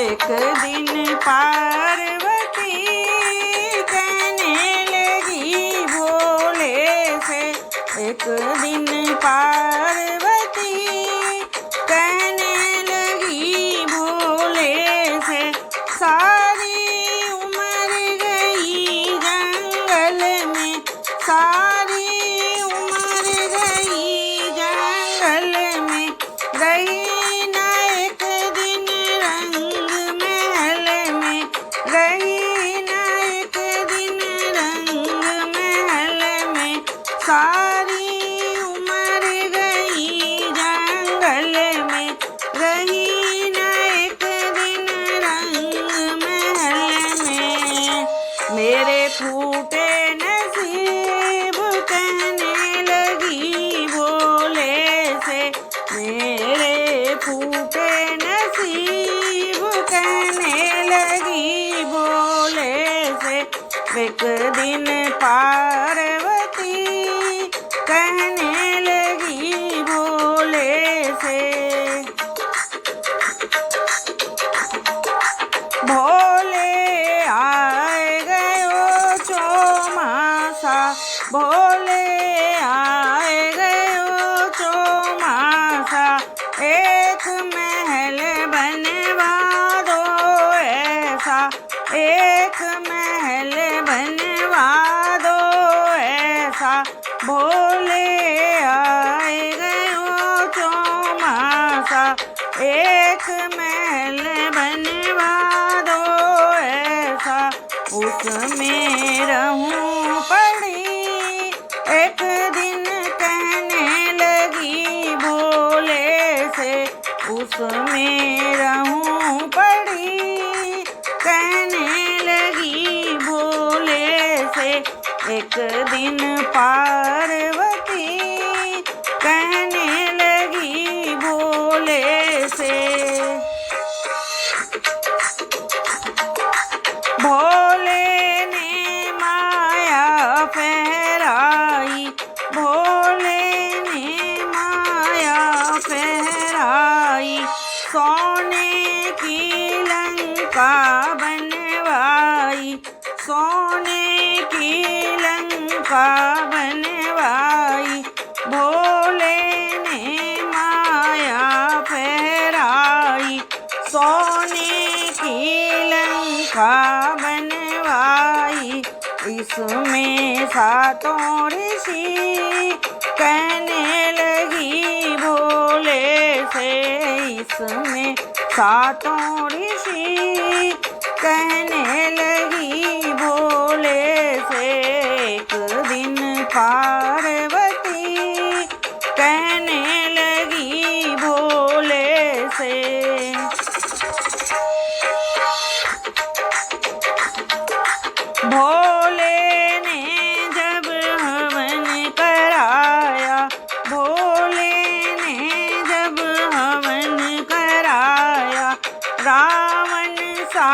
एक दिन पार्वती कहने लगी भोले से। एक दिन पार्वती कहने लगी भोले से, सारी उम्र गई जंगल में, सारी उम्र गई जंगल में, रही न एक दिन रंग महल में, रही न एक दिन रंग महल में, सारी उम्र गई जंगल में, रही न एक दिन रंग महल में। मेरे फूटे नसीब कहने लगी भोले से, मेरे फूटे नसीब कहने लगी भोले से। एक दिन पार्वती कहने लगी भोले से, भोले आए गयो चौमासा, भोले आए गयो चौमासा, एक महल बनवा दो ऐसा, एक महल बनवा दो ऐसा, भोले आए गयो चौमासा, एक महल बनवा दो ऐसा, उसमें रहूं पड़ी। एक दिन कहने लगी भोले से, उसमें रहूं पड़ी, कहने लगी भोले से। एक दिन पार्वती कहने लगी भोले से, भोले ने माया फहराई, भोले ने माया फहराई, सोने की लंका बनवाई, सोने की लंका बनवाई, भोले ने माया फहराई, सोने की लंका बनवाई। इसमें सातों ऋषि कहने लगी भोले से, इसमें सातों ऋषि कहने लगी भोले से। एक दिन पार्वती कहने लगी भोले से, भोले ने जब हवन कराया, भोले ने जब हवन कराया, रावण सा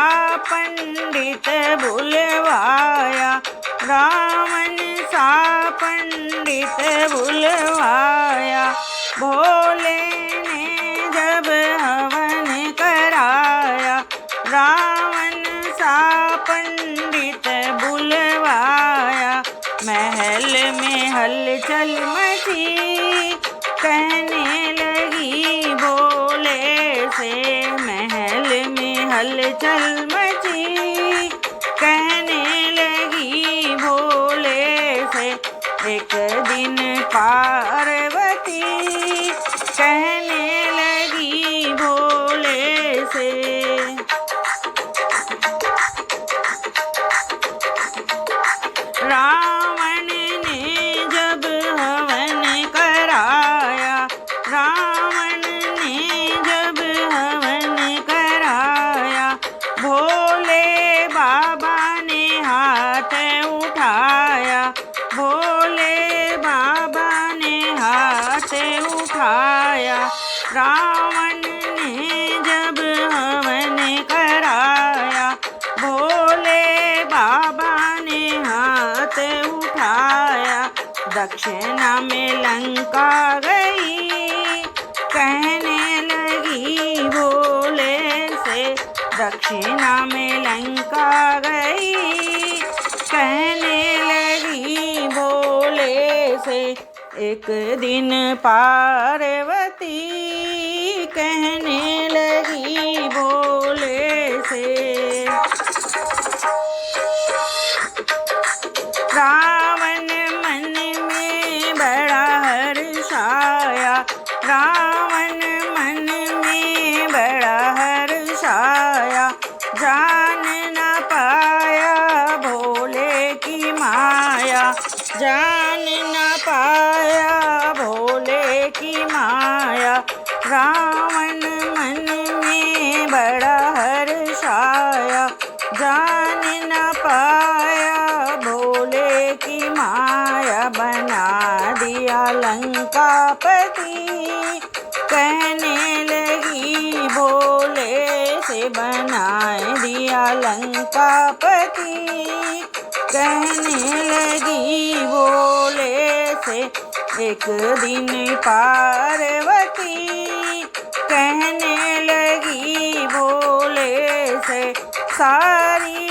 पंडित बुलवाया, रावण सा पंडित बुलवाया, भोले ने जब हवन कराया, रावण सा पंडित बुलवाया। महल में हलचल मची कहने लगी भोले से, महल में हलचल मची कहने लगी भोले से। एक दिन पार्वती कहने लगी भोले से, रावण ने जब हवन कराया, रावण ने जब हवन कराया, भोले बाबा ने हाथ उठाया, भोले बाबा ने हाथ उठाया, रावण ने जब हवन कराया, भोले बाबा ने हाथ उठाया। दक्षिणा में लंका गई कहने लगी भोले से, दक्षिणा में लंका गई, कहने लगी भोले से एक दिन पार्वती, कहने लगी भोले से। रावण मन में बड़ा हर्षाया, रावण मन में बड़ा हर्षाया, जान न पाया भोले की माया, जान न पाया भोले की माया। रावण मन में बड़ा हर्षाया, जान न पाया भोले की माया। बना दिया लंकापति, कहने लगी भोले से बना दिया लंकापति, कहने लगी भोले से एक दिन पार्वती, कहने लगी भोले से सारी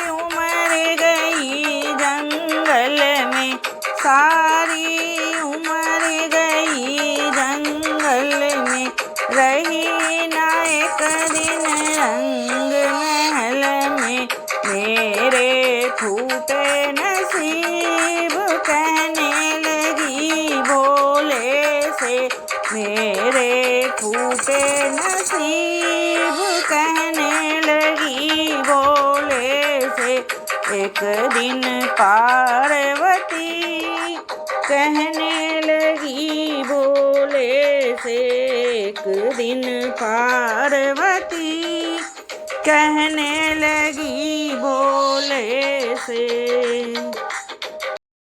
उम्र गई जंगल में, सारी उम्र गई जंगल में, रही ना एक दिन रंग महल में, मेरे फूटे नसीब, कहने लगी भोले से मेरे फूटे नसीब, कहने लगी भोले से एक दिन पार्वती, कहने लगी भोले से एक दिन पार्वती, कहने लगी भोले से।